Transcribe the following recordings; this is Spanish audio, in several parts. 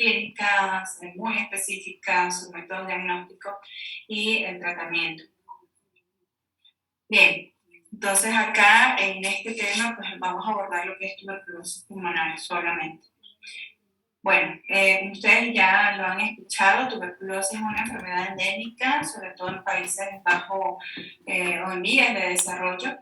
clínicas muy específicas, su método diagnóstico y el tratamiento. Bien, entonces acá en este tema pues vamos a abordar lo que es tuberculosis pulmonar solamente. Bueno, ustedes ya lo han escuchado, tuberculosis es una enfermedad endémica, sobre todo en países bajo o en vías de desarrollo,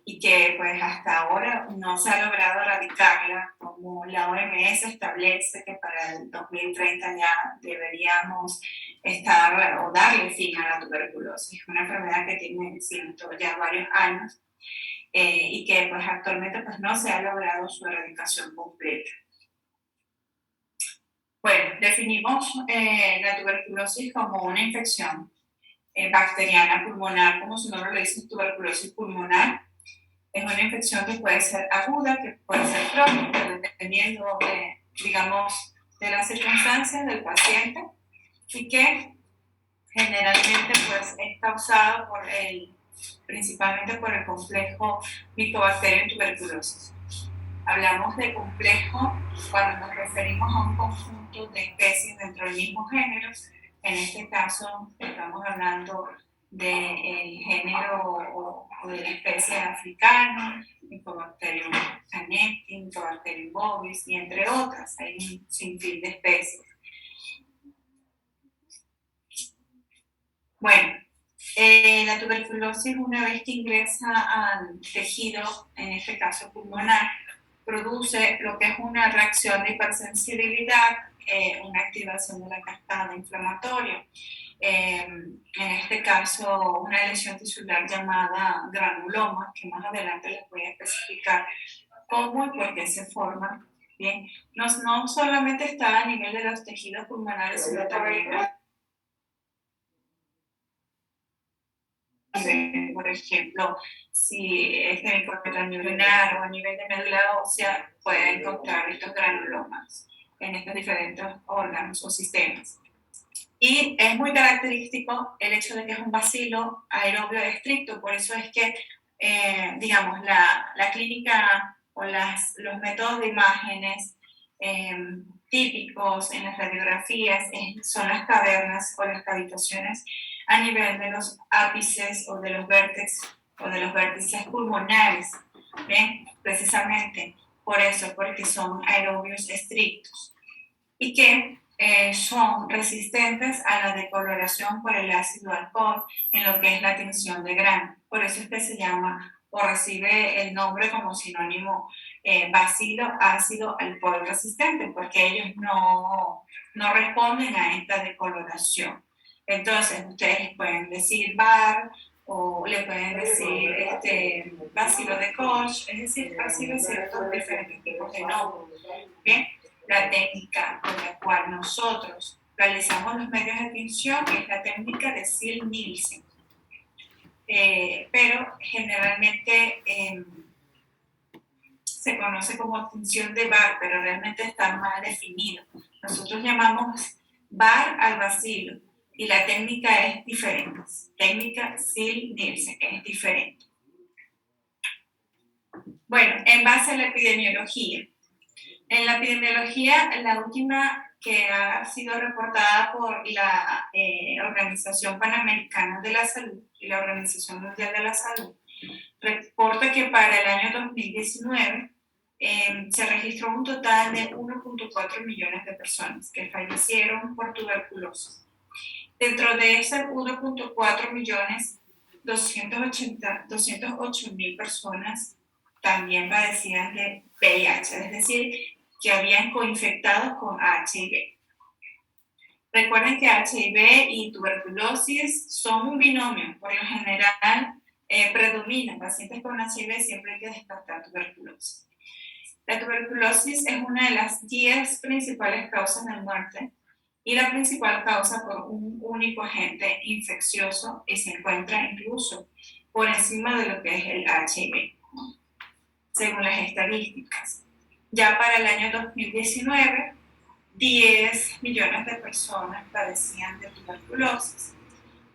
y que pues hasta ahora no se ha logrado erradicarla, como la OMS establece que para el 2030 ya deberíamos estar o darle fin a la tuberculosis. Es una enfermedad que tiene ya varios años y que pues actualmente pues no se ha logrado su erradicación completa. Bueno, definimos la tuberculosis como una infección bacteriana pulmonar, como su nombre lo dice, tuberculosis pulmonar. Es una infección que puede ser aguda, que puede ser crónica, dependiendo de, digamos, de las circunstancias del paciente, y que generalmente pues, es causada principalmente por el complejo Mycobacterium tuberculosis. Hablamos de complejo cuando nos referimos a un conjunto de especies dentro del mismo género. En este caso estamos hablando del género o de la especie africana, Mycobacterium connecting, Mycobacterium bovis y entre otras. Hay un sinfín de especies. Bueno, la tuberculosis, una vez que ingresa al tejido, en este caso pulmonar, produce lo que es una reacción de hipersensibilidad, una activación de la cascada inflamatoria. En este caso, una lesión tisular llamada granuloma, que más adelante les voy a especificar cómo y por qué se forma. Bien, no solamente está a nivel de los tejidos pulmonares, sino también por ejemplo, si este encuentra a nivel renal o a nivel de médula ósea, puede encontrar estos granulomas en estos diferentes órganos o sistemas. Y es muy característico el hecho de que es un bacilo aerobio estricto, por eso es que, digamos, la clínica o los métodos de imágenes típicos en las radiografías son las cavernas o las cavitaciones a nivel de los ápices o de los vértices pulmonares, ¿bien? Precisamente por eso, porque son aerobios estrictos y que son resistentes a la decoloración por el ácido alcohol en lo que es la tinción de grano. Por eso es que se llama o recibe el nombre como sinónimo bacilo ácido alcohol resistente, porque ellos no responden a esta decoloración. Entonces, ustedes pueden decir bar o le pueden decir bacilo de Koch, es decir, bacilo ciertos diferentes tipos de nombres. Bien, la técnica con la cual nosotros realizamos los medios de tinción es la técnica de Ziehl-Neelsen. Pero generalmente se conoce como tinción de Bar, pero realmente está mal definido. Nosotros llamamos Bar al bacilo y la técnica es diferente. Técnica Ziehl-Neelsen es diferente. Bueno, en base a la epidemiología. En la epidemiología, la última que ha sido reportada por la Organización Panamericana de la Salud y la Organización Mundial de la Salud, reporta que para el año 2019 se registró un total de 1.4 millones de personas que fallecieron por tuberculosis. Dentro de ese 1.4 millones, 208.000 personas también padecían de VIH, es decir, que habían coinfectados con HIV. Recuerden que HIV y tuberculosis son un binomio, por lo general predominan pacientes con HIV, siempre hay que descartar tuberculosis. La tuberculosis es una de las 10 principales causas de muerte y la principal causa por un único agente infeccioso y se encuentra incluso por encima de lo que es el HIV, según las estadísticas. Ya para el año 2019, 10 millones de personas padecían de tuberculosis,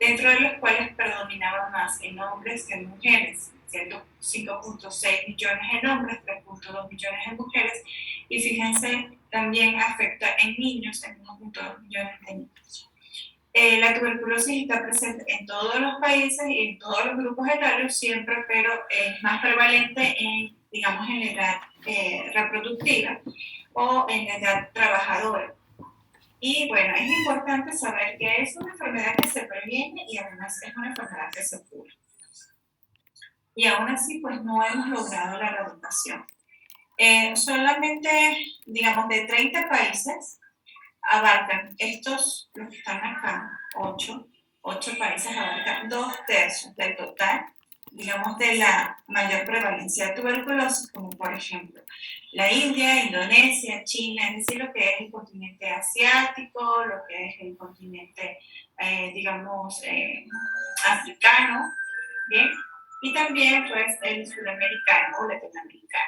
dentro de los cuales predominaban más en hombres que en mujeres, 5.6 millones en hombres, 3.2 millones en mujeres, y fíjense, también afecta en niños, en 1.2 millones de niños. La tuberculosis está presente en todos los países y en todos los grupos etarios siempre, pero es más prevalente en, digamos, en la edad reproductiva o en la edad trabajadora. Y bueno, es importante saber que es una enfermedad que se previene y además es una enfermedad que se cura. Y aún así, pues no hemos logrado la erradicación. Solamente, digamos, de 30 países abarcan estos, los que están acá, 8 países abarcan 2/3 del total, digamos, de la mayor prevalencia de tuberculosis, como por ejemplo la India, Indonesia, China, es decir, lo que es el continente asiático, lo que es el continente, digamos, africano, ¿bien? Y también, pues, el sudamericano o latinoamericano.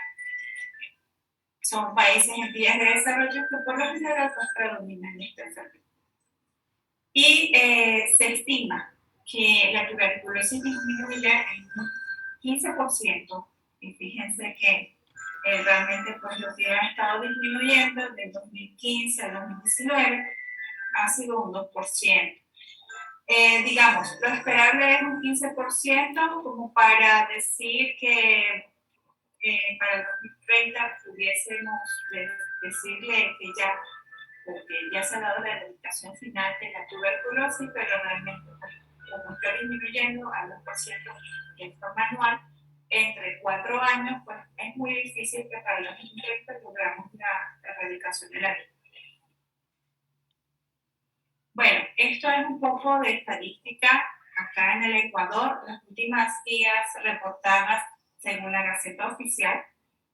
Son países en vías de desarrollo que por lo general pues, predominan esta enfermedad. Y se estima que la tuberculosis disminuye en un 15%, y fíjense que realmente pues, lo que ha estado disminuyendo de 2015 a 2019 ha sido un 2%. Digamos, lo esperable es un 15% como para decir que para el 2030 pudiésemos decirle que ya, porque ya se ha dado la erradicación final de la tuberculosis, pero realmente como está disminuyendo al 2% en forma anual, entre 4 años, pues es muy difícil que para el 2030 logramos la erradicación de la misma. Bueno, esto es un poco de estadística acá en el Ecuador. Las últimas guías reportadas según la Gaceta Oficial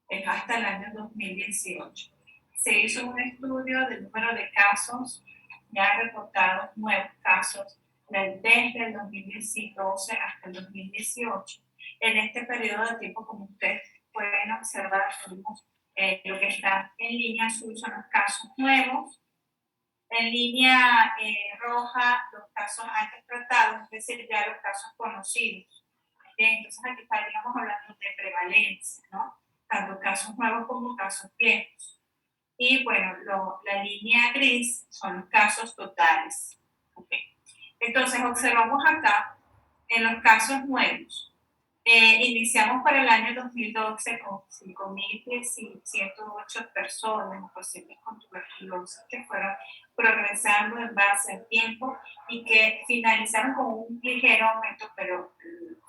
es hasta el año 2018. Se hizo un estudio del número de casos ya reportados, nuevos casos, desde el 2012 hasta el 2018. En este periodo de tiempo, como ustedes pueden observar, tenemos lo que está en línea azul son los casos nuevos. En línea roja, los casos antes tratados, es decir, ya los casos conocidos. Entonces, aquí estaríamos hablando de prevalencia, ¿no? Tanto casos nuevos como casos viejos. Y bueno, la línea gris son los casos totales. Okay. Entonces, observamos acá en los casos nuevos. Iniciamos para el año 2012 con 5.108 personas pacientes con tuberculosis que fueron progresando en base al tiempo y que finalizaron con un ligero aumento, pero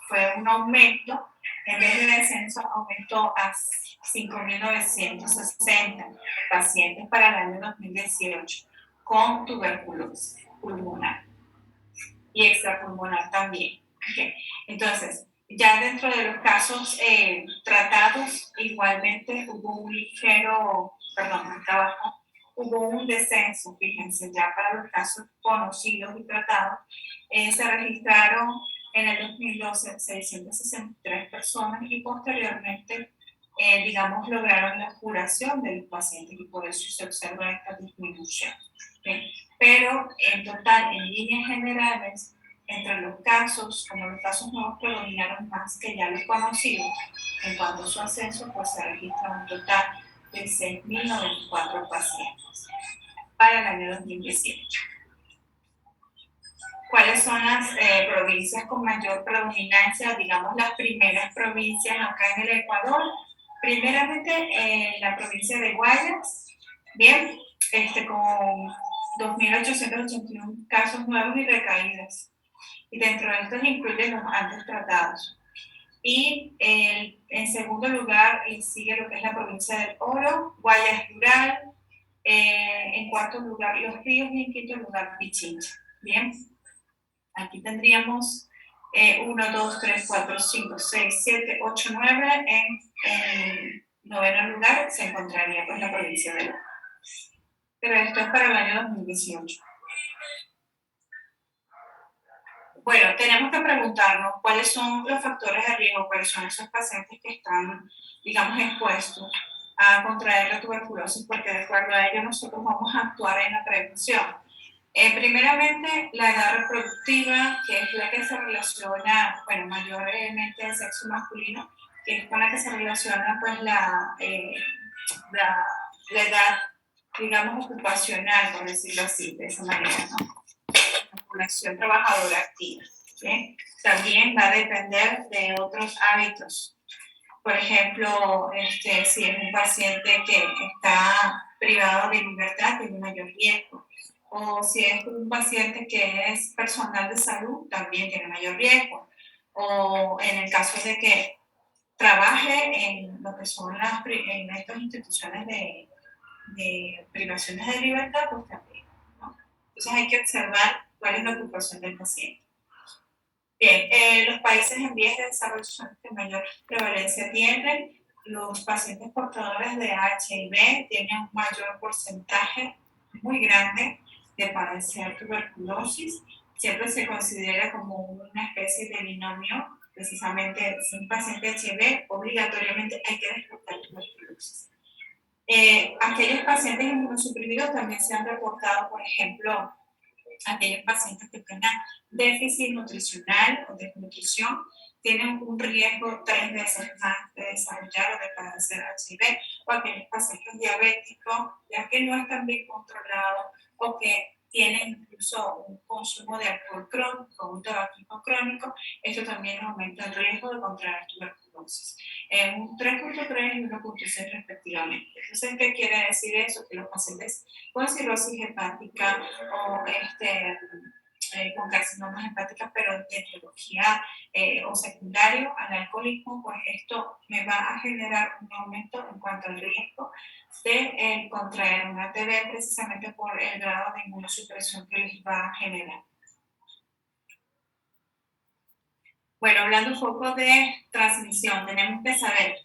fue un aumento, en vez de descenso, aumentó a 5.960 pacientes para el año 2018 con tuberculosis pulmonar y extrapulmonar también. Okay. Entonces, ya dentro de los casos tratados, igualmente hubo un ligero, perdón, acá abajo, hubo un descenso, fíjense, ya para los casos conocidos y tratados, se registraron en el 2012 663 personas y posteriormente, digamos, lograron la curación de los pacientes y por eso se observa esta disminución. ¿Okay? Pero en total, en líneas generales, entre los casos, como los casos nuevos predominaron más que ya los conocidos, en cuanto a su ascenso, pues se registra un total de 6.094 pacientes para el año 2018. ¿Cuáles son las provincias con mayor predominancia? Digamos, las primeras provincias acá en el Ecuador. Primeramente, la provincia de Guayas, bien, con 2.881 casos nuevos y recaídas. Y dentro de estos incluyen los antes tratados. Y en segundo lugar sigue lo que es la provincia del Oro, Guayas Rural, en cuarto lugar Los Ríos y en quinto lugar Pichincha. Bien, aquí tendríamos 1, 2, 3, 4, 5, 6, 7, 8, 9. En noveno lugar se encontraría pues la provincia del Oro. Pero esto es para el año 2018. Bueno, tenemos que preguntarnos cuáles son los factores de riesgo, cuáles son esos pacientes que están, digamos, expuestos a contraer la tuberculosis, porque de acuerdo a ello nosotros vamos a actuar en la prevención. Primeramente, la edad reproductiva, que es la que se relaciona, bueno, mayormente el sexo masculino, que es con la que se relaciona pues la, la edad, digamos, ocupacional, por decirlo así, de esa manera, ¿no? La población trabajadora activa. ¿Sí? También va a depender de otros hábitos. Por ejemplo, si es un paciente que está privado de libertad, tiene mayor riesgo. O si es un paciente que es personal de salud, también tiene mayor riesgo. O en el caso de que trabaje en lo que son en estas instituciones de privaciones de libertad, pues también, ¿no? Entonces hay que observar cuál es la ocupación del paciente. Bien, los países en vías de desarrollo son los que mayor prevalencia tienen. Los pacientes portadores de HIV tienen un mayor porcentaje muy grande de padecer tuberculosis. Siempre se considera como una especie de binomio, precisamente si un paciente HIV obligatoriamente hay que descartar tuberculosis. Aquellos pacientes inmunosuprimidos también se han reportado, por ejemplo, aquellos pacientes que tengan déficit nutricional o desnutrición tienen un riesgo 3 veces más de desarrollar o de padecer HIV, o aquellos pacientes diabéticos, ya que no están bien controlados o que tienen incluso un consumo de alcohol crónico, un tabaquismo crónico, esto también aumenta el riesgo de contraer tuberculosis. Un 3.3 y 1.6 respectivamente. Entonces, ¿qué quiere decir eso? Que los pacientes con cirrosis hepática o con carcinomas hepáticas, pero de etiología o secundario al alcoholismo, pues esto me va a generar un aumento en cuanto al riesgo de contraer una TB precisamente por el grado de inmunosupresión que les va a generar. Bueno, hablando un poco de transmisión, tenemos que saber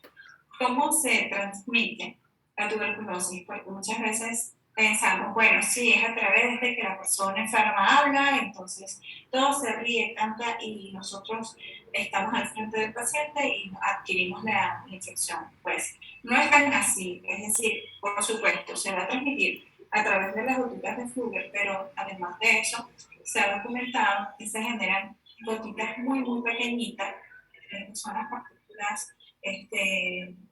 cómo se transmite la tuberculosis, porque muchas veces pensamos, bueno, sí, es a través de que la persona enferma habla, entonces todo se ríe, canta y nosotros estamos al frente del paciente y adquirimos la infección. Pues no es tan así, es decir, por supuesto, se va a transmitir a través de las gotitas de Fluger, pero además de eso, se ha documentado que se generan gotitas muy, muy pequeñitas, que son las partículas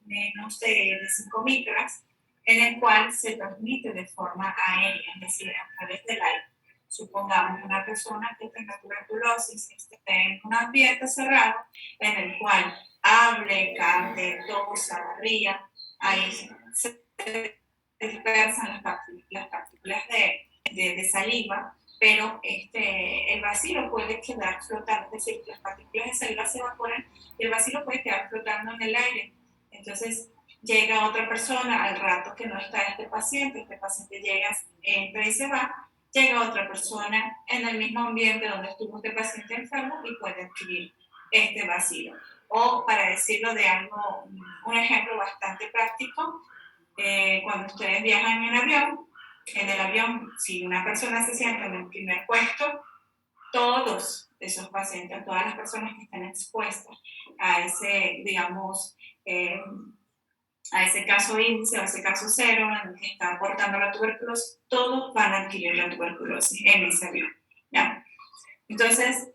menos de 5 micras, en el cual se transmite de forma aérea, es decir, a través del aire. Supongamos una persona que tenga tuberculosis, esté en un ambiente cerrado, en el cual hable, cante, tosa, ría, ahí se dispersan las partículas de saliva, pero el vacío puede quedar flotando, es decir, las partículas de saliva se evaporan y el vacío puede quedar flotando en el aire. Entonces llega otra persona al rato que no está este paciente llega, entra y se va, llega otra persona en el mismo ambiente donde estuvo este paciente enfermo y puede adquirir este vacío. O para decirlo de algo, un ejemplo bastante práctico, cuando ustedes viajan en el avión, si una persona se sienta en el primer puesto, todos esos pacientes, todas las personas que estén expuestas a ese, digamos, a ese caso índice o a ese caso cero en el que está aportando la tuberculosis, todos van a adquirir la tuberculosis en ese avión. ¿Ya? Entonces,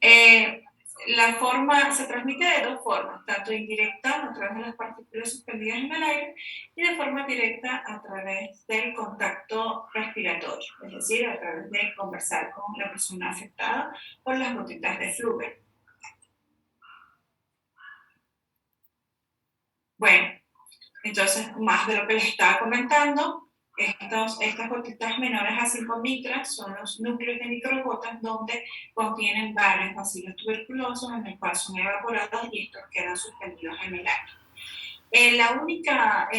la forma se transmite de dos formas, tanto indirecta a través de las partículas suspendidas en el aire y de forma directa a través del contacto respiratorio, es decir, a través de conversar con la persona afectada por las gotitas de Fluger. Bueno, entonces, más de lo que les estaba comentando, estas gotitas menores a 5 micras son los núcleos de microgotas donde contienen varios bacilos tuberculosos en el cual son evaporados y estos quedan suspendidos en el aire. La única,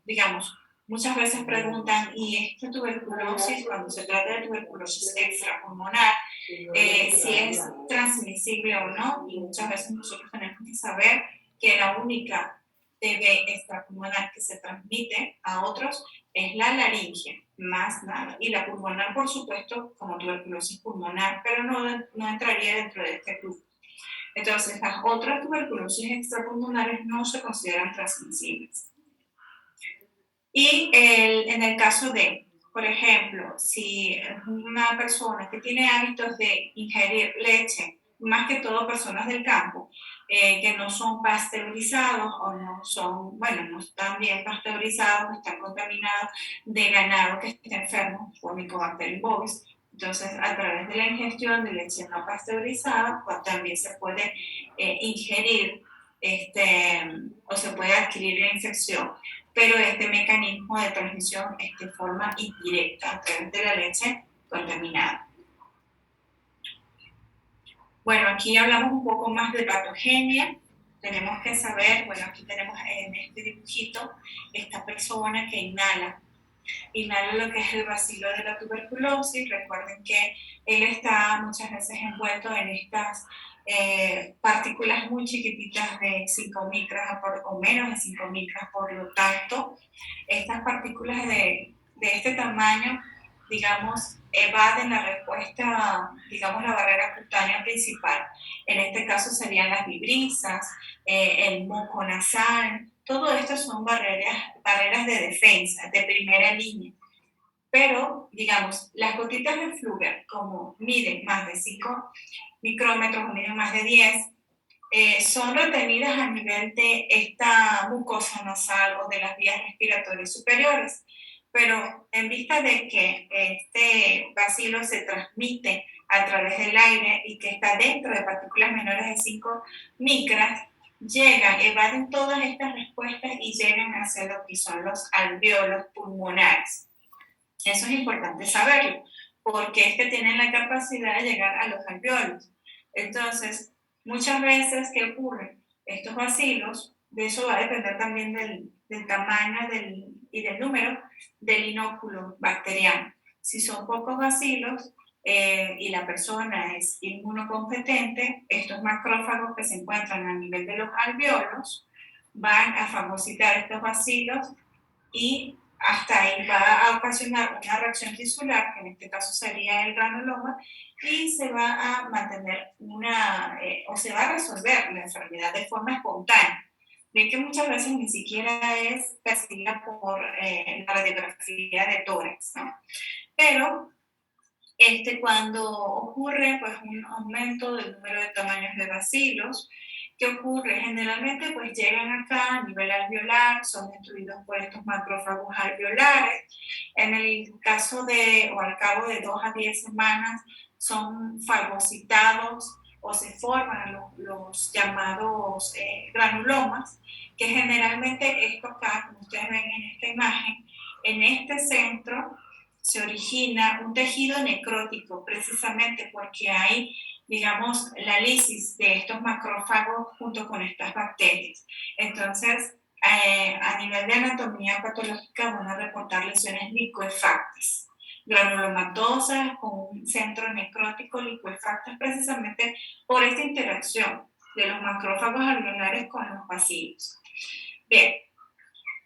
digamos, muchas veces preguntan, ¿y esta tuberculosis, cuando se trata de tuberculosis extrapulmonar, si es transmisible o no? Y muchas veces nosotros tenemos que saber que la única TB extrapulmonar que se transmite a otros es la laringe, más nada. Y la pulmonar, por supuesto, como tuberculosis pulmonar, pero no entraría dentro de este grupo. Entonces, las otras tuberculosis extrapulmonares no se consideran transmisibles. Y en el caso de por ejemplo, si una persona que tiene hábitos de ingerir leche, más que todo personas del campo, que no son pasteurizados o no son, bueno, no están bien pasteurizados, están contaminados de ganado que está enfermo por Mycobacterium bovis. Entonces, a través de la ingestión de leche no pasteurizada, pues también se puede ingerir o se puede adquirir la infección, pero este mecanismo de transmisión es de forma indirecta a través de la leche contaminada. Bueno, aquí hablamos un poco más de patogenia. Tenemos que saber, bueno, aquí tenemos en este dibujito esta persona que inhala lo que es el bacilo de la tuberculosis. Recuerden que él está muchas veces envuelto en estas partículas muy chiquititas de 5 micras o menos de 5 micras. Por lo tanto, estas partículas de este tamaño, digamos, evaden la respuesta, digamos, la barrera cutánea principal. En este caso serían las vibrisas, el moco nasal. Todo esto son barreras de defensa, de primera línea. Pero, digamos, las gotitas de Fluger, como miden más de 5 micrómetros o miden más de 10, son retenidas a nivel de esta mucosa nasal o de las vías respiratorias superiores. Pero en vista de que este bacilo se transmite a través del aire y que está dentro de partículas menores de 5 micras, evaden todas estas respuestas y llegan hacia lo que son los alvéolos pulmonares. Eso es importante saberlo, porque es que tienen la capacidad de llegar a los alvéolos. Entonces, muchas veces, ¿qué ocurre? Estos bacilos, de eso va a depender también del tamaño y del número del inóculo bacteriano. Si son pocos bacilos y la persona es inmunocompetente, estos macrófagos que se encuentran a nivel de los alvéolos van a fagocitar estos bacilos y hasta ahí va a ocasionar una reacción tisular, que en este caso sería el granuloma, y se va a mantener o se va a resolver la enfermedad de forma espontánea. Ven que muchas veces ni siquiera es percibida por la radiografía de tórax, ¿no? Pero cuando ocurre pues, un aumento del número de tamaños de bacilos, ¿qué ocurre? Generalmente pues llegan acá a nivel alveolar, son destruidos por estos macrófagos alveolares. En el caso o al cabo de 2 a 10 semanas, son fagocitados o se forman los llamados granulomas, que generalmente esto acá, como ustedes ven en esta imagen, en este centro se origina un tejido necrótico, precisamente porque hay, digamos, la lisis de estos macrófagos junto con estas bacterias. Entonces, a nivel de anatomía patológica van a reportar lesiones licuefactas, granulomatosas con un centro necrótico licuefactas, precisamente por esta interacción de los macrófagos alveolares con los bacilos. Bien.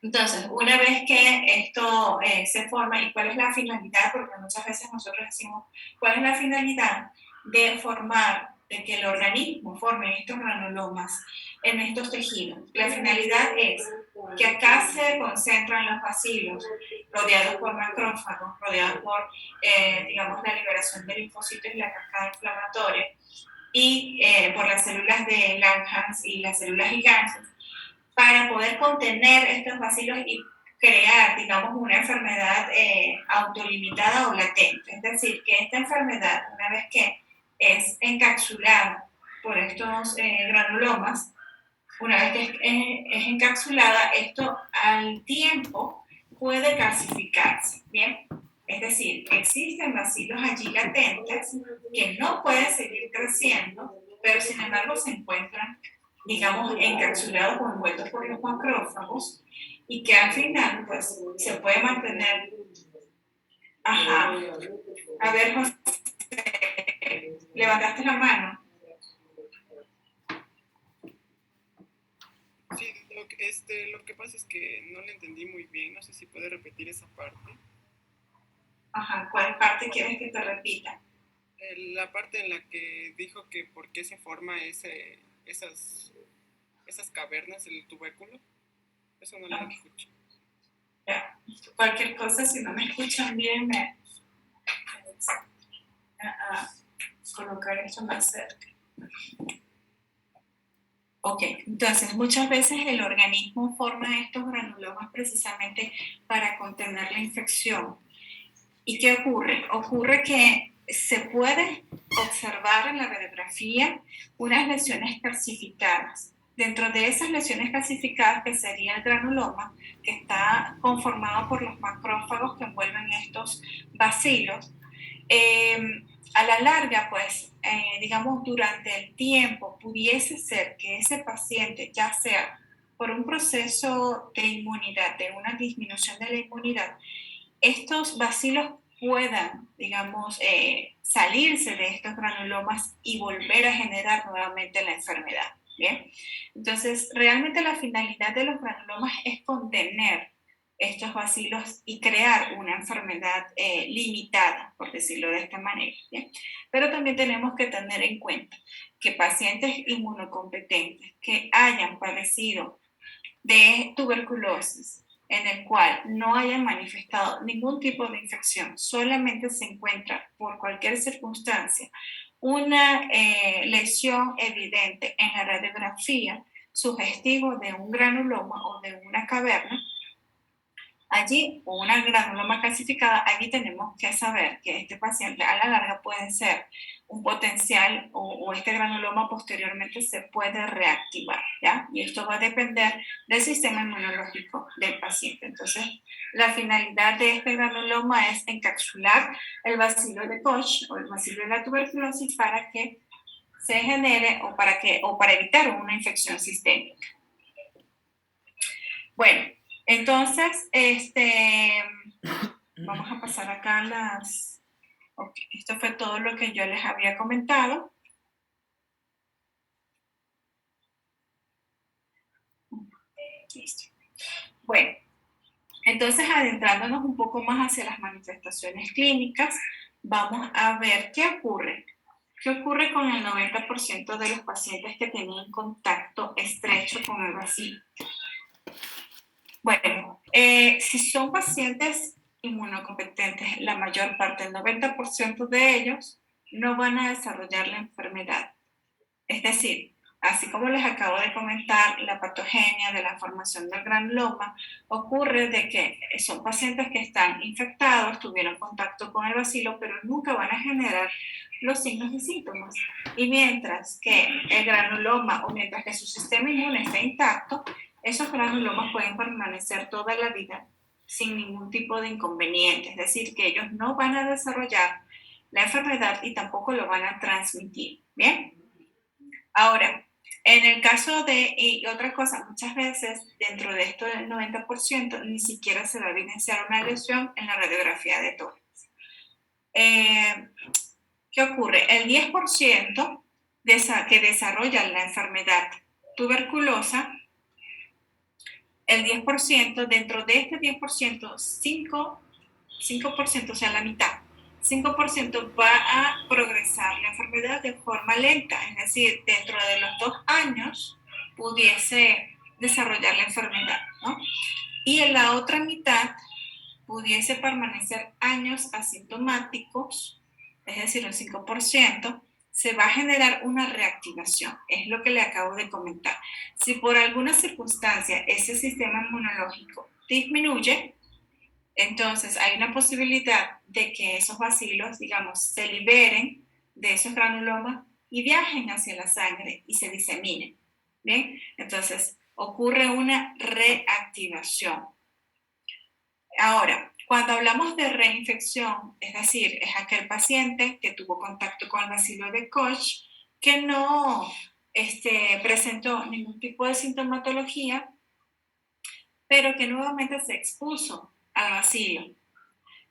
Entonces, una vez que esto se forma, ¿y cuál es la finalidad? Porque muchas veces nosotros decimos, ¿cuál es la finalidad de formar, de que el organismo forme estos granulomas en estos tejidos? La finalidad es que acá se concentran los bacilos, rodeados por macrófagos, rodeados por, digamos, la liberación de linfocitos y la cascada inflamatoria, y por las células de Langhans y las células gigantes, para poder contener estos bacilos y crear, digamos, una enfermedad autolimitada o latente. Es decir, que esta enfermedad, una vez que es encapsulada por estos granulomas, una vez que es encapsulada, esto al tiempo puede calcificarse, ¿bien? Es decir, existen bacilos allí latentes que no pueden seguir creciendo, pero sin embargo se encuentran, digamos, encapsulados o envueltos por los macrófagos y que al final, pues, se puede mantener. Ajá. A ver, José, levantaste la mano. Sí, lo que pasa es que no le entendí muy bien, no sé si puede repetir esa parte. Ajá, ¿cuál parte quieres que te repita? La parte en la que dijo que por qué se forma esas cavernas del tubérculo, eso no lo escuché. Ya, cualquier cosa, si no me escuchan bien, me a colocar esto más cerca. Ok, entonces muchas veces el organismo forma estos granulomas precisamente para contener la infección. ¿Y qué ocurre? Ocurre que se puede observar en la radiografía unas lesiones calcificadas. Dentro de esas lesiones calcificadas, que sería el granuloma, que está conformado por los macrófagos que envuelven estos bacilos, a la larga, pues, digamos, durante el tiempo, pudiese ser que ese paciente, ya sea por un proceso de inmunidad, de una disminución de la inmunidad, estos bacilos puedan, digamos, salirse de estos granulomas y volver a generar nuevamente la enfermedad. ¿Bien? Entonces, realmente la finalidad de los granulomas es contener estos bacilos y crear una enfermedad limitada, por decirlo de esta manera. ¿Bien? Pero también tenemos que tener en cuenta que pacientes inmunocompetentes que hayan padecido de tuberculosis, en el cual no hayan manifestado ningún tipo de infección, solamente se encuentra por cualquier circunstancia una lesión evidente en la radiografía sugestivo de un granuloma o de una caverna, allí, o una granuloma calcificada, allí tenemos que saber que este paciente a la larga puede ser un potencial o este granuloma posteriormente se puede reactivar, ¿ya? Y esto va a depender del sistema inmunológico del paciente. Entonces, la finalidad de este granuloma es encapsular el bacilo de Koch o el bacilo de la tuberculosis para que se genere o para evitar una infección sistémica. Bueno, entonces, vamos a pasar acá a las... Ok, esto fue todo lo que yo les había comentado. Listo. Bueno, entonces adentrándonos un poco más hacia las manifestaciones clínicas, vamos a ver qué ocurre. ¿Qué ocurre con el 90% de los pacientes que tenían contacto estrecho con el bacilo? Bueno, si son pacientes inmunocompetentes, la mayor parte, el 90% de ellos, no van a desarrollar la enfermedad. Es decir, así como les acabo de comentar, la patogenia de la formación del granuloma ocurre de que son pacientes que están infectados, tuvieron contacto con el bacilo, pero nunca van a generar los signos y síntomas. Y mientras que el granuloma o mientras que su sistema inmune está intacto, esos granulomas pueden permanecer toda la vida sin ningún tipo de inconveniente. Es decir, que ellos no van a desarrollar la enfermedad y tampoco lo van a transmitir. ¿Bien? Ahora, en el caso de, y otra cosa, muchas veces dentro de esto del 90% ni siquiera se va a evidenciar una lesión en la radiografía de tórax. ¿Qué ocurre? El 10% que desarrolla la enfermedad tuberculosa, el 10%, dentro de este 10%, 5%, o sea, la mitad, 5% va a progresar la enfermedad de forma lenta, es decir, dentro de los 2 años pudiese desarrollar la enfermedad, ¿no? Y en la otra mitad pudiese permanecer años asintomáticos, es decir, el 5%, se va a generar una reactivación, es lo que le acabo de comentar. Si por alguna circunstancia ese sistema inmunológico disminuye, entonces hay una posibilidad de que esos bacilos, digamos, se liberen de esos granulomas y viajen hacia la sangre y se diseminen. ¿Bien? Entonces ocurre una reactivación. Ahora, cuando hablamos de reinfección, es decir, es aquel paciente que tuvo contacto con el bacilo de Koch que no presentó ningún tipo de sintomatología, pero que nuevamente se expuso al bacilo.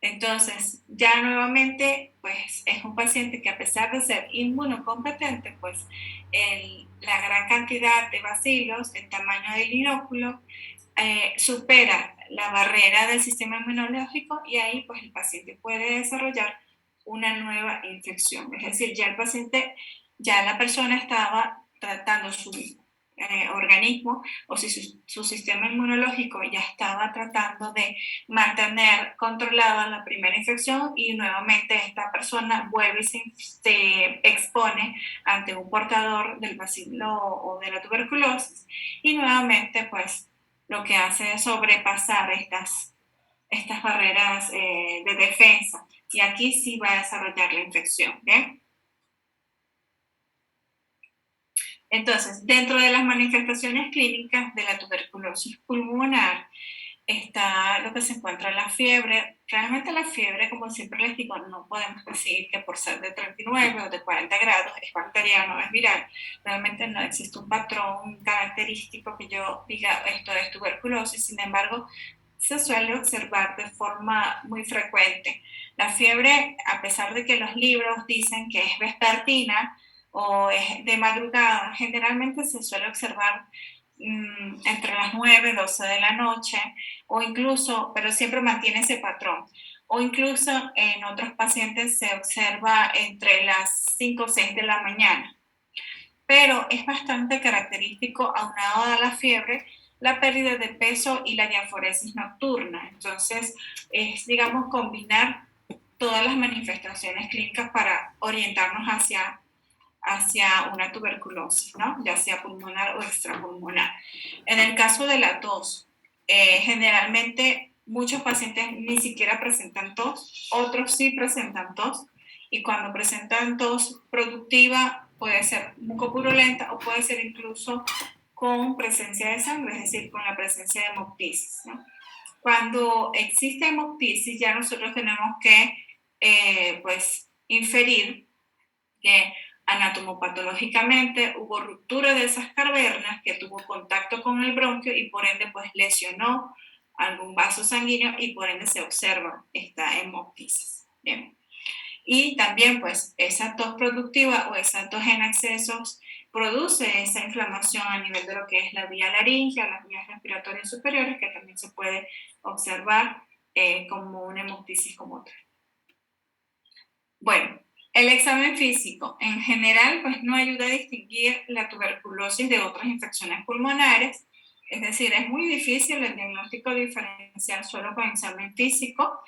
Entonces, ya nuevamente, pues es un paciente que a pesar de ser inmunocompetente, pues la gran cantidad de bacilos, el tamaño del inóculo, supera la barrera del sistema inmunológico y ahí pues el paciente puede desarrollar una nueva infección. Es decir, ya el paciente, ya la persona estaba tratando su organismo o si su sistema inmunológico ya estaba tratando de mantener controlada la primera infección y nuevamente esta persona vuelve y se expone ante un portador del bacilo o de la tuberculosis y nuevamente pues lo que hace es sobrepasar estas barreras de defensa y aquí sí va a desarrollar la infección, ¿bien? Entonces, dentro de las manifestaciones clínicas de la tuberculosis pulmonar está lo que se encuentra la fiebre. Realmente la fiebre, como siempre les digo, no podemos decir que por ser de 39 o de 40 grados es bacteriano, es viral. Realmente no existe un patrón característico que yo diga esto es tuberculosis, sin embargo, se suele observar de forma muy frecuente. La fiebre, a pesar de que los libros dicen que es vespertina o es de madrugada, generalmente se suele observar entre las 9 y 12 de la noche, o incluso, pero siempre mantiene ese patrón, o incluso en otros pacientes se observa entre las 5 o 6 de la mañana. Pero es bastante característico, aunado a la fiebre, la pérdida de peso y la diaforesis nocturna. Entonces, es, digamos, combinar todas las manifestaciones clínicas para orientarnos hacia una tuberculosis, ¿no? Ya sea pulmonar o extrapulmonar. En el caso de la tos, generalmente muchos pacientes ni siquiera presentan tos, otros sí presentan tos, y cuando presentan tos productiva puede ser mucopurulenta o puede ser incluso con presencia de sangre, es decir, con la presencia de hemoptisis, ¿no? Cuando existe hemoptisis ya nosotros tenemos que pues inferir que anatomopatológicamente hubo ruptura de esas cavernas, que tuvo contacto con el bronquio y por ende pues lesionó algún vaso sanguíneo y por ende se observa esta hemoptisis. Bien. Y también pues esa tos productiva o esa tos en excesos produce esa inflamación a nivel de lo que es la vía laríngea, las vías respiratorias superiores, que también se puede observar como una hemoptisis como tal. Bueno, el examen físico en general pues no ayuda a distinguir la tuberculosis de otras infecciones pulmonares, es decir, es muy difícil el diagnóstico diferencial solo con examen físico.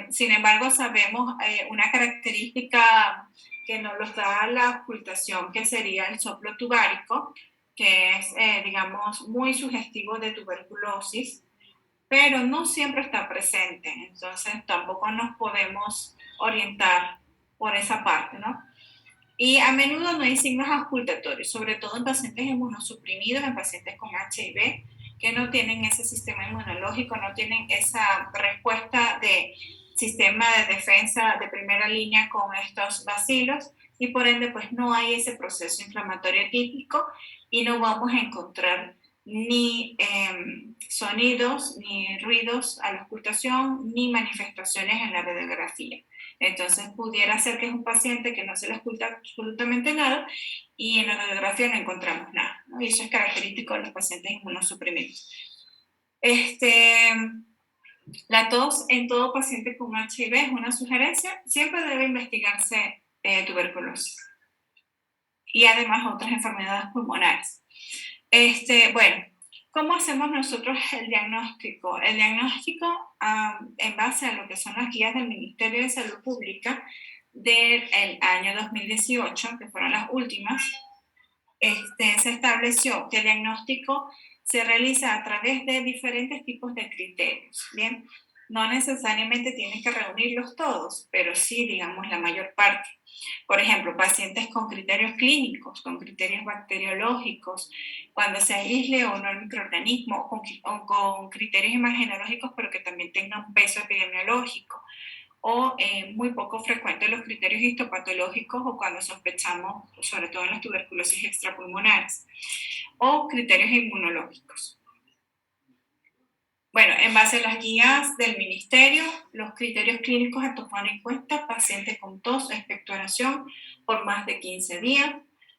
Sin embargo, sabemos una característica que nos lo da la ocultación, que sería el soplo tubárico, que es, digamos, muy sugestivo de tuberculosis, pero no siempre está presente, entonces tampoco nos podemos orientar por esa parte, ¿no? Y a menudo no hay signos auscultatorios, sobre todo en pacientes inmunosuprimidos, en pacientes con HIV, que no tienen ese sistema inmunológico, no tienen esa respuesta de sistema de defensa de primera línea con estos bacilos y por ende pues no hay ese proceso inflamatorio típico y no vamos a encontrar ni sonidos, ni ruidos a la auscultación, ni manifestaciones en la radiografía. Entonces pudiera ser que es un paciente que no se le ausculta absolutamente nada y en la radiografía no encontramos nada, ¿no? Y eso es característico de los pacientes inmunosuprimidos. La tos en todo paciente con HIV es una sugerencia, siempre debe investigarse tuberculosis y además otras enfermedades pulmonares. Bueno, ¿cómo hacemos nosotros el diagnóstico? El diagnóstico, en base a lo que son las guías del Ministerio de Salud Pública del año 2018, que fueron las últimas, se estableció que el diagnóstico se realiza a través de diferentes tipos de criterios, ¿bien? No necesariamente tienen que reunirlos todos, pero sí, digamos, la mayor parte. Por ejemplo, pacientes con criterios clínicos, con criterios bacteriológicos, cuando se aísle o no el microorganismo, o con criterios imagenológicos, pero que también tengan un peso epidemiológico, o muy poco frecuente los criterios histopatológicos o cuando sospechamos, sobre todo en las tuberculosis extrapulmonares, o criterios inmunológicos. Bueno, en base a las guías del ministerio, los criterios clínicos a tomar en cuenta: pacientes con tos o expectoración por más de 15 días,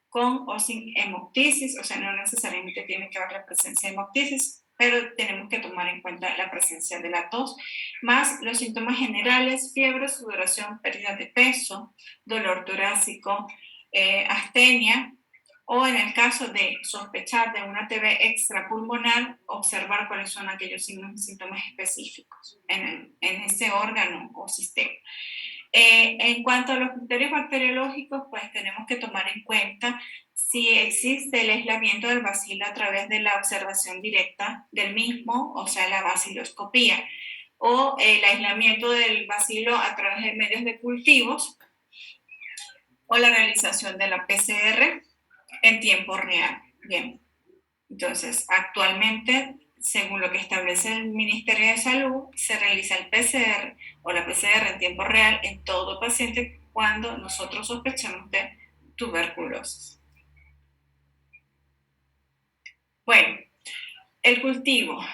con o sin hemoptisis, o sea, no necesariamente tiene que haber la presencia de hemoptisis, pero tenemos que tomar en cuenta la presencia de la tos, más los síntomas generales: fiebre, sudoración, pérdida de peso, dolor torácico, astenia, O en el caso de sospechar de una TB extrapulmonar, observar cuáles son aquellos signos y síntomas específicos en ese órgano o sistema. En cuanto a los criterios bacteriológicos, pues tenemos que tomar en cuenta si existe el aislamiento del bacilo a través de la observación directa del mismo, o sea, la baciloscopía, o el aislamiento del bacilo a través de medios de cultivos, o la realización de la PCR en tiempo real. Bien, entonces actualmente, según lo que establece el Ministerio de Salud, se realiza el PCR o la PCR en tiempo real en todo paciente cuando nosotros sospechamos de tuberculosis. Bueno, el cultivo,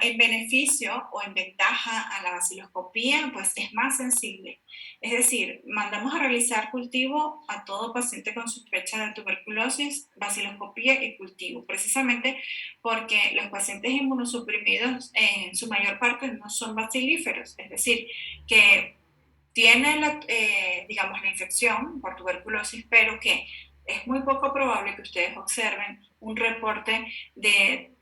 en beneficio o en ventaja a la baciloscopía, pues es más sensible. Es decir, mandamos a realizar cultivo a todo paciente con sospecha de tuberculosis, baciloscopía y cultivo, precisamente porque los pacientes inmunosuprimidos en su mayor parte no son bacilíferos, es decir, que tienen digamos, la infección por tuberculosis, pero que es muy poco probable que ustedes observen un reporte de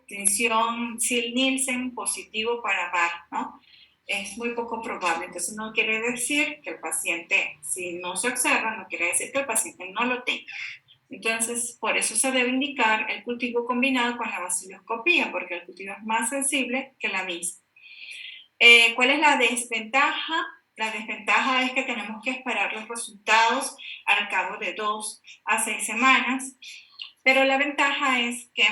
tensión Sil-Nielsen positivo para VAR, ¿no? Es muy poco probable. Entonces no quiere decir que el paciente, si no se observa, no quiere decir que el paciente no lo tenga. Entonces, por eso se debe indicar el cultivo combinado con la baciloscopía, porque el cultivo es más sensible que la misma. ¿Cuál es la desventaja? La desventaja es que tenemos que esperar los resultados al cabo de 2 a 6 semanas, pero la ventaja es que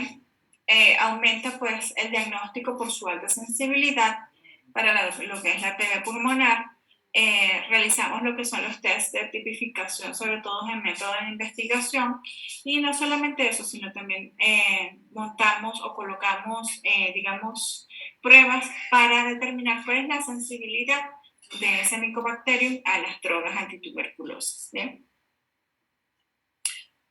aumenta pues el diagnóstico por su alta sensibilidad para lo que es la TB pulmonar. Realizamos lo que son los test de tipificación, sobre todo en método de investigación, y no solamente eso, sino también montamos o colocamos, digamos, pruebas para determinar cuál es la sensibilidad de ese Mycobacterium a las drogas antituberculosas. ¿Bien?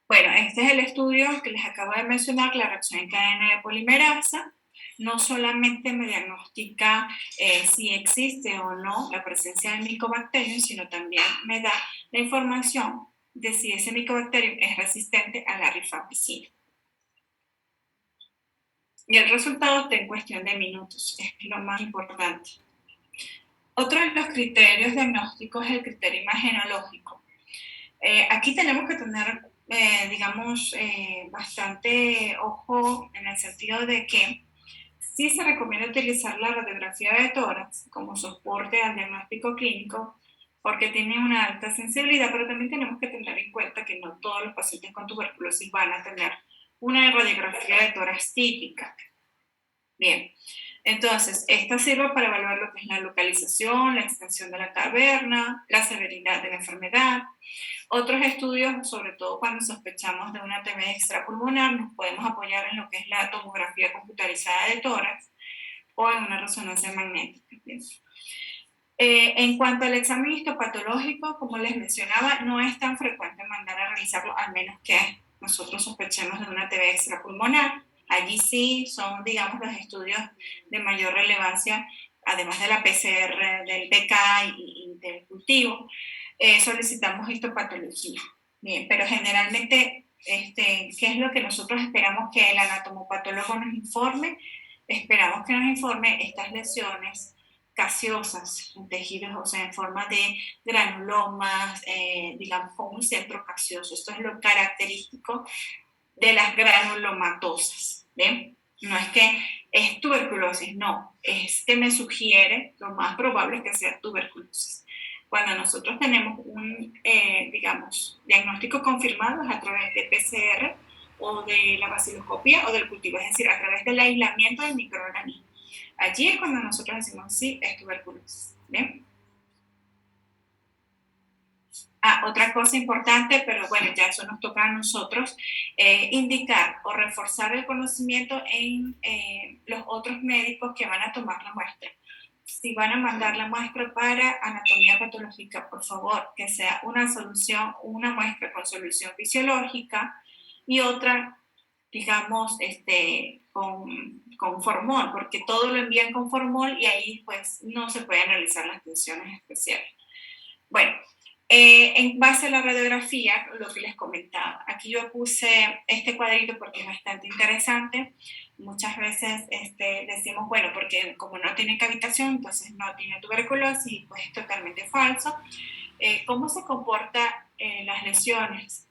Bueno, este es el estudio que les acabo de mencionar, la reacción en cadena de polimerasa. No solamente me diagnostica si existe o no la presencia del Mycobacterium, sino también me da la información de si ese Mycobacterium es resistente a la rifampicina. Y el resultado está en cuestión de minutos, es lo más importante. Otro de los criterios diagnósticos es el criterio imagenológico. Aquí tenemos que tener, digamos, bastante ojo en el sentido de que sí se recomienda utilizar la radiografía de tórax como soporte al diagnóstico clínico porque tiene una alta sensibilidad, pero también tenemos que tener en cuenta que no todos los pacientes con tuberculosis van a tener una radiografía de tórax típica. Bien, entonces, esta sirve para evaluar lo que es la localización, la extensión de la caverna, la severidad de la enfermedad. Otros estudios, sobre todo cuando sospechamos de una TB extrapulmonar, nos podemos apoyar en lo que es la tomografía computarizada de tórax o en una resonancia magnética. En cuanto al examen histopatológico, como les mencionaba, no es tan frecuente mandar a realizarlo, al menos que nosotros sospechemos de una TB extrapulmonar. Allí sí son, digamos, los estudios de mayor relevancia, además de la PCR, del BK y del cultivo, solicitamos histopatología. Bien, pero generalmente, ¿qué es lo que nosotros esperamos que el anatomopatólogo nos informe? Esperamos que nos informe estas lesiones gaseosas en tejidos, o sea, en forma de granulomas, digamos, con un centro gaseoso. Esto es lo característico de las granulomatosas. ¿Bien? No es que es tuberculosis, no, es que me sugiere, lo más probable es que sea tuberculosis. Cuando nosotros tenemos un, digamos, diagnóstico confirmado es a través de PCR o de la baciloscopía o del cultivo, es decir, a través del aislamiento del microorganismo. Allí es cuando nosotros decimos sí, es tuberculosis. ¿Bien? Otra cosa importante, pero bueno, ya eso nos toca a nosotros, indicar o reforzar el conocimiento en los otros médicos que van a tomar la muestra. Si van a mandar la muestra para anatomía patológica, por favor, que sea una solución, una muestra con solución fisiológica y otra, digamos, con formol, porque todo lo envían con formol y ahí pues no se pueden realizar las tensiones especiales. Bueno, En base a la radiografía, lo que les comentaba, aquí yo puse este cuadrito porque es bastante interesante. Muchas veces decimos, bueno, porque como no tiene cavitación, entonces no tiene tuberculosis, y pues es totalmente falso. ¿Cómo se comportan las lesiones?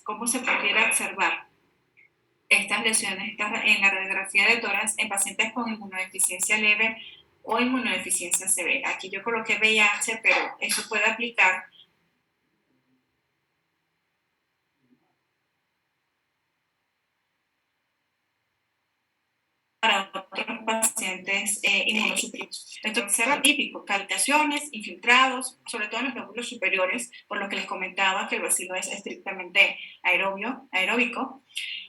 ¿Cómo se pudiera observar estas lesiones en la radiografía de tórax en pacientes con inmunodeficiencia leve o inmunodeficiencia severa? Aquí yo coloqué VIH, pero eso puede aplicar para otros pacientes inmunosuprimidos. Entonces, era típico, cavitaciones, infiltrados, sobre todo en los lóbulos superiores, por lo que les comentaba que el bacilo es estrictamente aeróbico,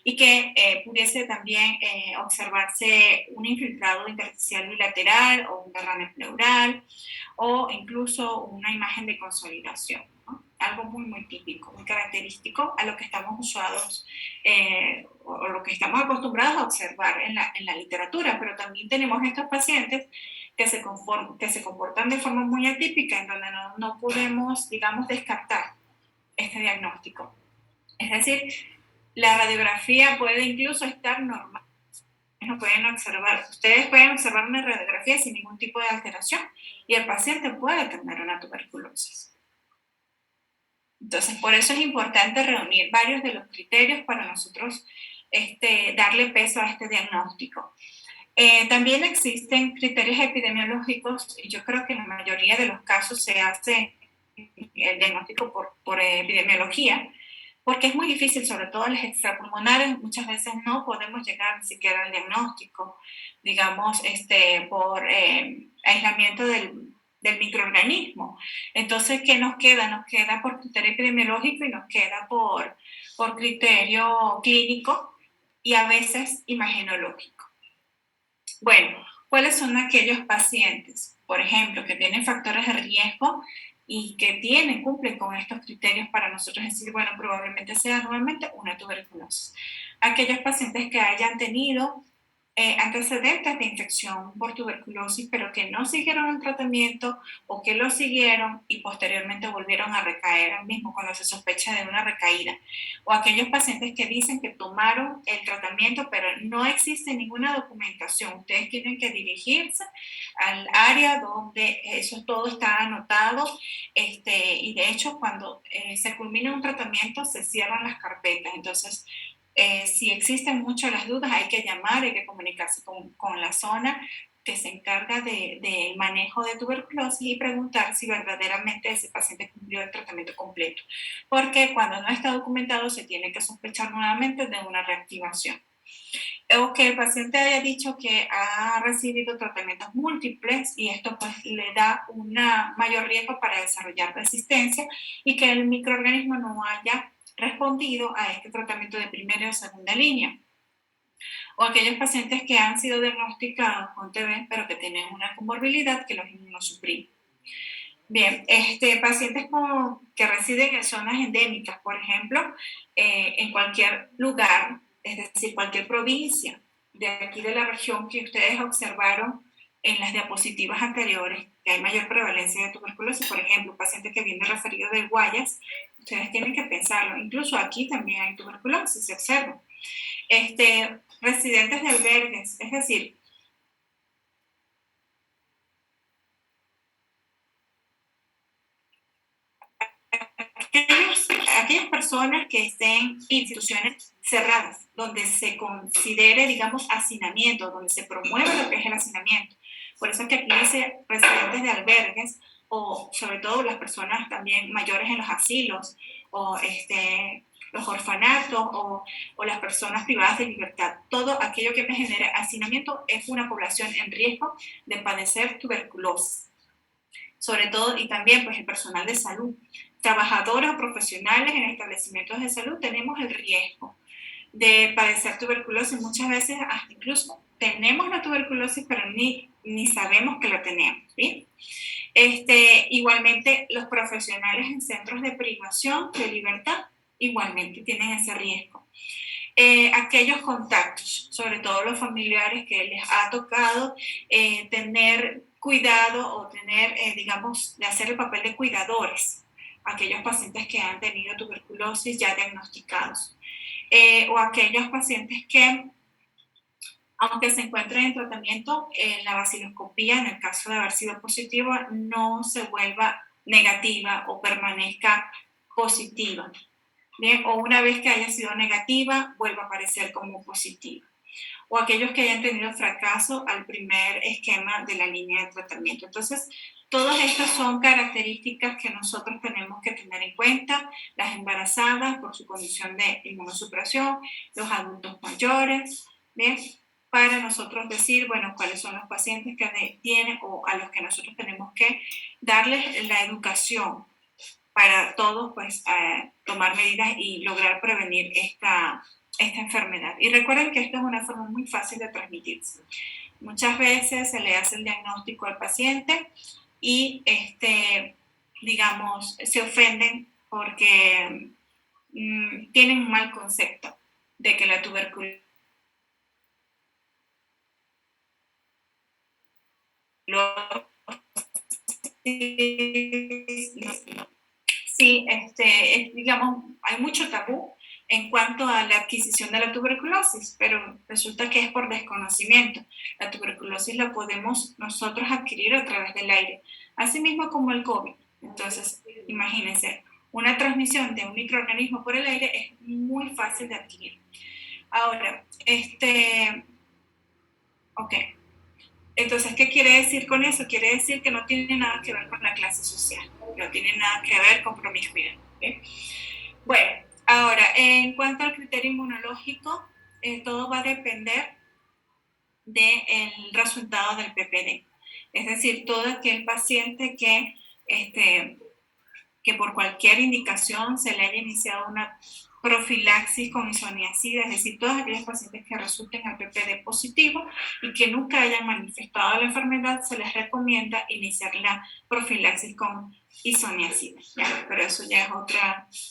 y que pudiese también observarse un infiltrado intersticial bilateral o un derrame pleural, o incluso una imagen de consolidación, ¿no? Algo muy, muy típico, muy característico a lo que estamos usados o lo que estamos acostumbrados a observar en la literatura, pero también tenemos estos pacientes que se comportan de forma muy atípica, en donde no podemos, digamos, descartar este diagnóstico. Es decir, la radiografía puede incluso estar normal. No pueden observar, ustedes pueden observar una radiografía sin ningún tipo de alteración y el paciente puede tener una tuberculosis. Entonces, por eso es importante reunir varios de los criterios para nosotros darle peso a este diagnóstico. También existen criterios epidemiológicos y yo creo que en la mayoría de los casos se hace el diagnóstico por epidemiología, porque es muy difícil, sobre todo las extrapulmonares, muchas veces no podemos llegar ni siquiera al diagnóstico, digamos, por aislamiento del microorganismo. Entonces, ¿qué nos queda? Nos queda por criterio epidemiológico y nos queda por criterio clínico y a veces imagenológico. Bueno, ¿cuáles son aquellos pacientes, por ejemplo, que tienen factores de riesgo y que cumplen con estos criterios para nosotros decir, bueno, probablemente sea nuevamente una tuberculosis? Aquellos pacientes que hayan tenido antecedentes de infección por tuberculosis, pero que no siguieron el tratamiento o que lo siguieron y posteriormente volvieron a recaer al mismo cuando se sospecha de una recaída. O aquellos pacientes que dicen que tomaron el tratamiento, pero no existe ninguna documentación. Ustedes tienen que dirigirse al área donde eso todo está anotado, y de hecho cuando se culmina un tratamiento se cierran las carpetas. Entonces, si existen muchas las dudas, hay que llamar, hay que comunicarse con la zona que se encarga del manejo de tuberculosis y preguntar si verdaderamente ese paciente cumplió el tratamiento completo. Porque cuando no está documentado se tiene que sospechar nuevamente de una reactivación. O que el paciente haya dicho que ha recibido tratamientos múltiples y esto pues le da un mayor riesgo para desarrollar resistencia y que el microorganismo no haya respondido a este tratamiento de primera o segunda línea. O aquellos pacientes que han sido diagnosticados con TB pero que tienen una comorbilidad que los inmunosuprime. Bien, pacientes que residen en zonas endémicas, por ejemplo, en cualquier lugar, es decir, cualquier provincia de aquí de la región que ustedes observaron en las diapositivas anteriores, que hay mayor prevalencia de tuberculosis, por ejemplo, un paciente que viene referido de Guayas, ustedes tienen que pensarlo, incluso aquí también hay tuberculosis, se observa. Residentes de albergues, es decir, aquellas personas que estén en instituciones cerradas, donde se considere, digamos, hacinamiento, donde se promueva lo que es el hacinamiento. Por eso es que aquí dice residentes de albergues, o sobre todo las personas también mayores en los asilos, o los orfanatos, o las personas privadas de libertad. Todo aquello que me genere hacinamiento es una población en riesgo de padecer tuberculosis. Sobre todo, y también pues el personal de salud, trabajadores o profesionales en establecimientos de salud, tenemos el riesgo de padecer tuberculosis. Muchas veces hasta incluso tenemos la tuberculosis, pero ni sabemos que la tenemos, ¿sí? Igualmente, los profesionales en centros de privación de libertad igualmente tienen ese riesgo. Aquellos contactos, sobre todo los familiares que les ha tocado tener cuidado o tener, digamos, de hacer el papel de cuidadores a aquellos pacientes que han tenido tuberculosis ya diagnosticados, o aquellos pacientes que, aunque se encuentren en tratamiento, la vaciloscopía, en el caso de haber sido positiva, no se vuelva negativa o permanezca positiva. Bien, o una vez que haya sido negativa, vuelva a aparecer como positiva. O aquellos que hayan tenido fracaso al primer esquema de la línea de tratamiento. Entonces, todas estas son características que nosotros tenemos que tener en cuenta, las embarazadas por su condición de inmunosupresión, los adultos mayores, ¿bien? Para nosotros decir, bueno, cuáles son los pacientes que tienen o a los que nosotros tenemos que darles la educación para todos, pues, tomar medidas y lograr prevenir esta enfermedad. Y recuerden que esta es una forma muy fácil de transmitirse. Muchas veces se le hace el diagnóstico al paciente y, digamos, se ofenden porque tienen un mal concepto de que la tuberculosis sí, digamos, hay mucho tabú en cuanto a la adquisición de la tuberculosis, pero resulta que es por desconocimiento. La tuberculosis la podemos nosotros adquirir a través del aire, así mismo como el COVID. Entonces, imagínense, una transmisión de un microorganismo por el aire es muy fácil de adquirir. Ahora, ok. Entonces, ¿qué quiere decir con eso? Quiere decir que no tiene nada que ver con la clase social, no tiene nada que ver con promiscuidad. ¿Okay? Bueno, ahora, en cuanto al criterio inmunológico, todo va a depender del resultado del PPD. Es decir, todo aquel paciente que por cualquier indicación se le haya iniciado una profilaxis con isoniazida, es decir, todos aquellos pacientes que resulten al PPD positivo y que nunca hayan manifestado la enfermedad, se les recomienda iniciar la profilaxis con isoniazida, ¿ya? Pero eso ya es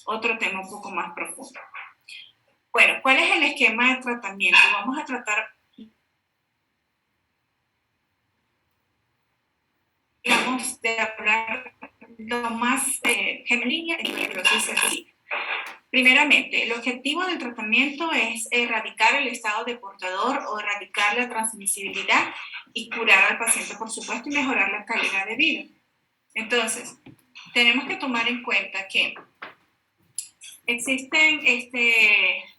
otro tema un poco más profundo. Bueno, ¿cuál es el esquema de tratamiento? Vamos a tratar, digamos, de hablar lo más genuina y tuberculosis sensible. Primeramente, el objetivo del tratamiento es erradicar el estado de portador o erradicar la transmisibilidad y curar al paciente, por supuesto, y mejorar la calidad de vida. Entonces, tenemos que tomar en cuenta que existen,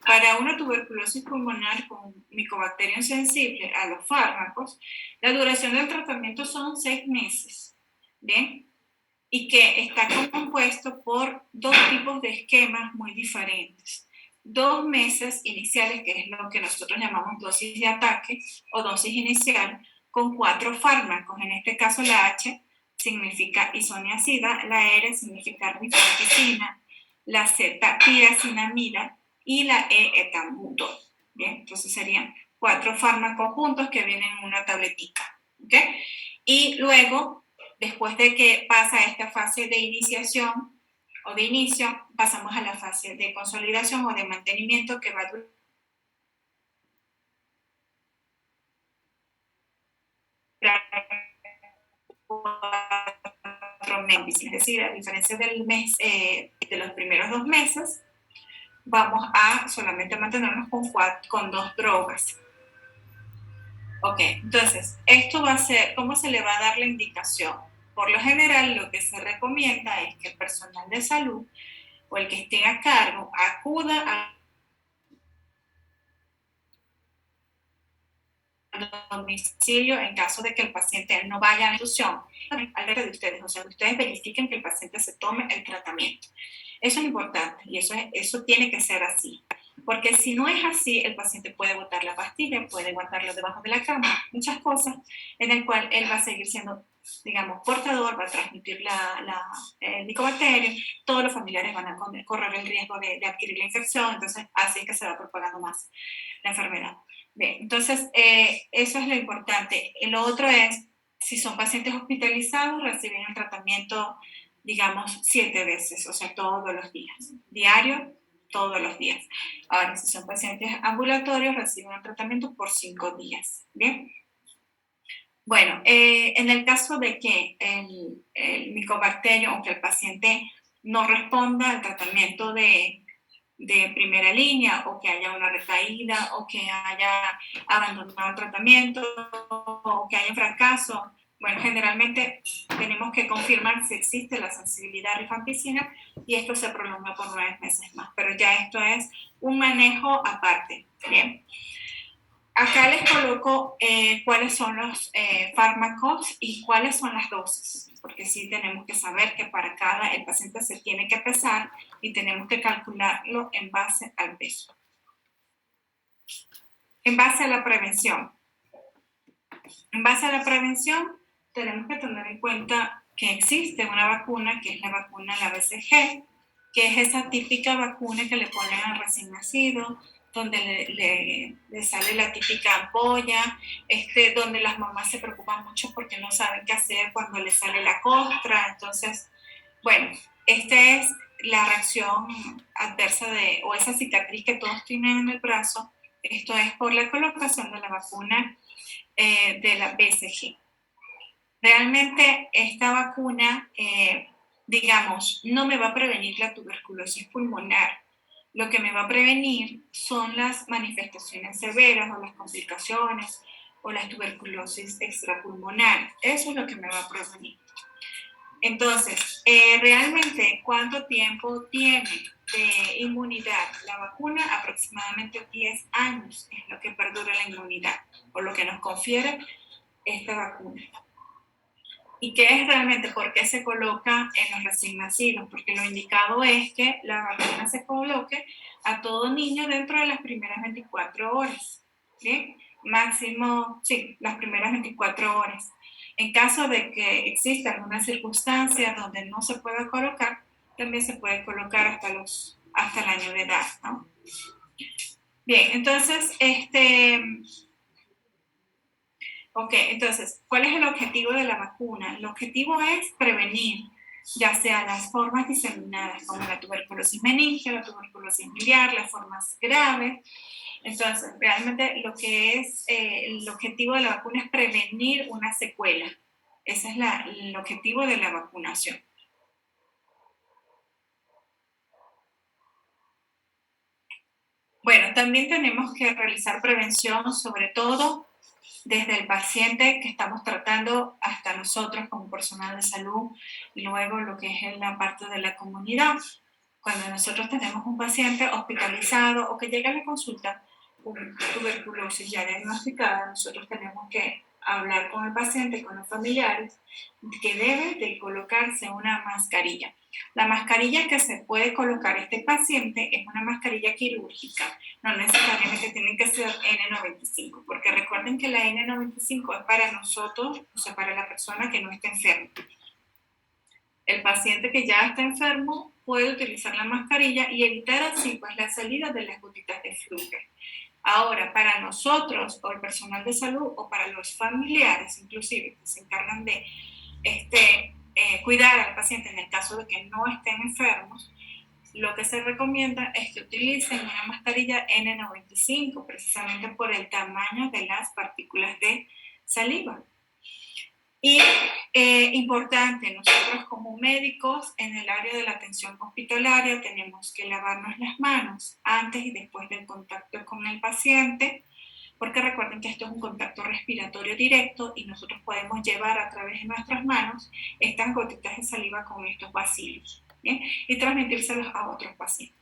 para una tuberculosis pulmonar con Mycobacterium sensible a los fármacos, la duración del tratamiento son 6 meses, ¿bien? Y que está compuesto por dos tipos de esquemas muy diferentes. 2 meses iniciales, que es lo que nosotros llamamos dosis de ataque o dosis inicial, con 4 fármacos. En este caso, la H significa isoniazida, la R significa rifampicina, la Z tiracinamida y la E etambutol. Bien, entonces serían 4 fármacos juntos que vienen en una tabletita. ¿Okay? Y luego, después de que pasa esta fase de iniciación o de inicio, pasamos a la fase de consolidación o de mantenimiento que va a durar 4 meses. Es decir, a diferencia del mes, de los primeros 2 meses, vamos a solamente mantenernos con 2 drogas. Ok, entonces, esto va a ser, ¿cómo se le va a dar la indicación? Por lo general, lo que se recomienda es que el personal de salud o el que esté a cargo acuda al domicilio en caso de que el paciente no vaya a la institución, al de ustedes, o sea, que ustedes verifiquen que el paciente se tome el tratamiento. Eso es importante y eso tiene que ser así. Porque si no es así, el paciente puede botar la pastilla, puede guardarlo debajo de la cama, muchas cosas en el cual él va a seguir siendo, digamos, portador, va a transmitir el Mycobacterium, todos los familiares van a correr el riesgo de adquirir la infección, entonces así es que se va propagando más la enfermedad. Bien, entonces eso es lo importante. Lo otro es, si son pacientes hospitalizados, reciben el tratamiento, digamos, 7 veces, o sea, todos los días, diario, todos los días. Ahora, si son pacientes ambulatorios, reciben el tratamiento por 5 días. Bien. Bueno, en el caso de que el micobacterio o que el paciente no responda al tratamiento de primera línea o que haya una recaída o que haya abandonado el tratamiento o que haya un fracaso, bueno, generalmente tenemos que confirmar si existe la sensibilidad a rifampicina y esto se prolonga por 9 meses más, pero ya esto es un manejo aparte. Bien. Acá les coloco cuáles son los fármacos y cuáles son las dosis, porque sí tenemos que saber que para cada el paciente se tiene que pesar y tenemos que calcularlo en base al peso. En base a la prevención. En base a la prevención, tenemos que tener en cuenta que existe una vacuna, que es la vacuna, la BCG, que es esa típica vacuna que le ponen al recién nacido, donde le sale la típica ampolla, donde las mamás se preocupan mucho porque no saben qué hacer cuando le sale la costra. Entonces, bueno, esta es la reacción adversa o esa cicatriz que todos tienen en el brazo. Esto es por la colocación de la vacuna de la BCG. Realmente esta vacuna, digamos, no me va a prevenir la tuberculosis pulmonar. Lo que me va a prevenir son las manifestaciones severas o las complicaciones o las tuberculosis extrapulmonar. Eso es lo que me va a prevenir. Entonces, realmente, ¿cuánto tiempo tiene de inmunidad la vacuna? Aproximadamente 10 años es lo que perdura la inmunidad, o lo que nos confiere esta vacuna. ¿Y qué es realmente? ¿Por qué se coloca en los recién nacidos? Porque lo indicado es que la vacuna se coloque a todo niño dentro de las primeras 24 horas. ¿Sí? Máximo, sí, las primeras 24 horas. En caso de que exista alguna circunstancia donde no se pueda colocar, también se puede colocar hasta el año de edad, ¿no? Bien, entonces, entonces, ¿cuál es el objetivo de la vacuna? El objetivo es prevenir, ya sea las formas diseminadas como la tuberculosis meningia, la tuberculosis biliar, las formas graves. Entonces, realmente lo que es el objetivo de la vacuna es prevenir una secuela. Ese es el objetivo de la vacunación. Bueno, también tenemos que realizar prevención, sobre todo desde el paciente que estamos tratando hasta nosotros como personal de salud y luego lo que es en la parte de la comunidad. Cuando nosotros tenemos un paciente hospitalizado o que llega a la consulta con tuberculosis ya diagnosticada, nosotros tenemos que hablar con el paciente, con los familiares, que debe de colocarse una mascarilla. La mascarilla que se puede colocar este paciente es una mascarilla quirúrgica, no necesariamente tiene que ser N95, porque recuerden que la N95 es para nosotros, o sea, para la persona que no está enferma. El paciente que ya está enfermo puede utilizar la mascarilla y evitar así pues la salida de las gotitas de flujo. Ahora, para nosotros o el personal de salud o para los familiares inclusive que se encargan de cuidar al paciente en el caso de que no estén enfermos, lo que se recomienda es que utilicen una mascarilla N95 precisamente por el tamaño de las partículas de saliva. Y importante, nosotros como médicos en el área de la atención hospitalaria tenemos que lavarnos las manos antes y después del contacto con el paciente, porque recuerden que esto es un contacto respiratorio directo y nosotros podemos llevar a través de nuestras manos estas gotitas de saliva con estos bacilos, ¿bien? Y transmitírselos a otros pacientes.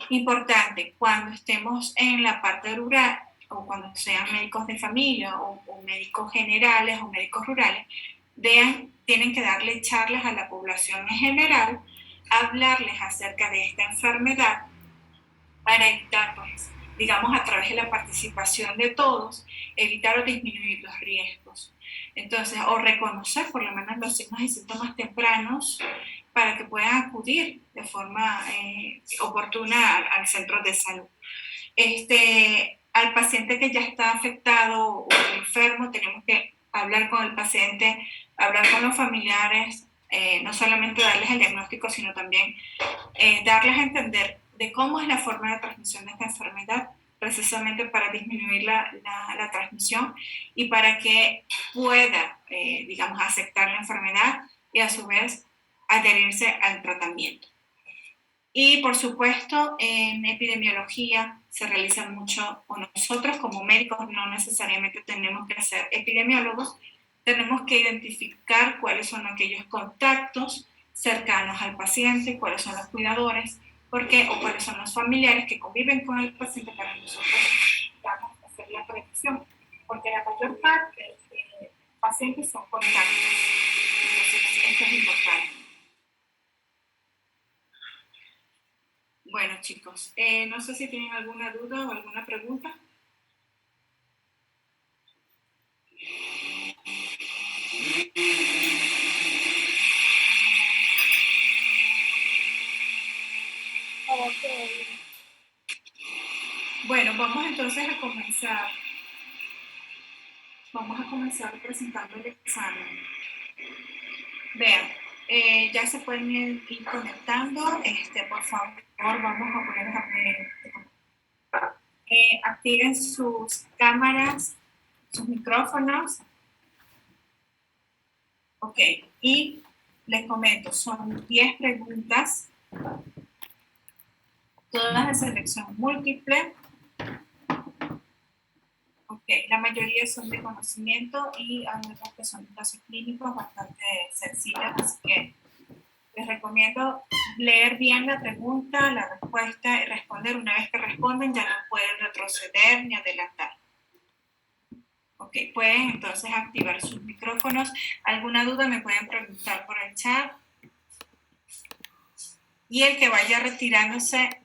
Importante, cuando estemos en la parte rural, o cuando sean médicos de familia o médicos generales o médicos rurales, tienen que darle charlas a la población en general, hablarles acerca de esta enfermedad para evitar, pues, digamos, a través de la participación de todos, evitar o disminuir los riesgos. Entonces, o reconocer por lo menos los signos y síntomas tempranos para que puedan acudir de forma oportuna al centro de salud. Al paciente que ya está afectado o enfermo, tenemos que hablar con el paciente, hablar con los familiares, no solamente darles el diagnóstico, sino también darles a entender de cómo es la forma de transmisión de esta enfermedad precisamente para disminuir la transmisión y para que pueda, digamos, aceptar la enfermedad y a su vez adherirse al tratamiento. Y por supuesto, en epidemiología se realiza mucho, o nosotros como médicos no necesariamente tenemos que ser epidemiólogos, tenemos que identificar cuáles son aquellos contactos cercanos al paciente, cuáles son los cuidadores, porque, o cuáles son los familiares que conviven con el paciente para nosotros vamos a hacer la prevención, porque la mayor parte de pacientes son contactos. Entonces, esto es importante. Bueno, chicos, no sé si tienen alguna duda o alguna pregunta. Bueno, vamos entonces a comenzar. Vamos a comenzar presentando el examen. Vean, ya se pueden ir conectando. Por favor, vamos a ponernos a activen sus cámaras, sus micrófonos. Ok, y les comento, son 10 preguntas, todas de selección múltiple. Ok, la mayoría son de conocimiento y hay otras que son casos clínicos bastante sencillos, así que les recomiendo leer bien la pregunta, la respuesta y responder. Una vez que responden ya no pueden retroceder ni adelantar. Ok, pueden entonces activar sus micrófonos. ¿Alguna duda me pueden preguntar por el chat? Y el que vaya retirándose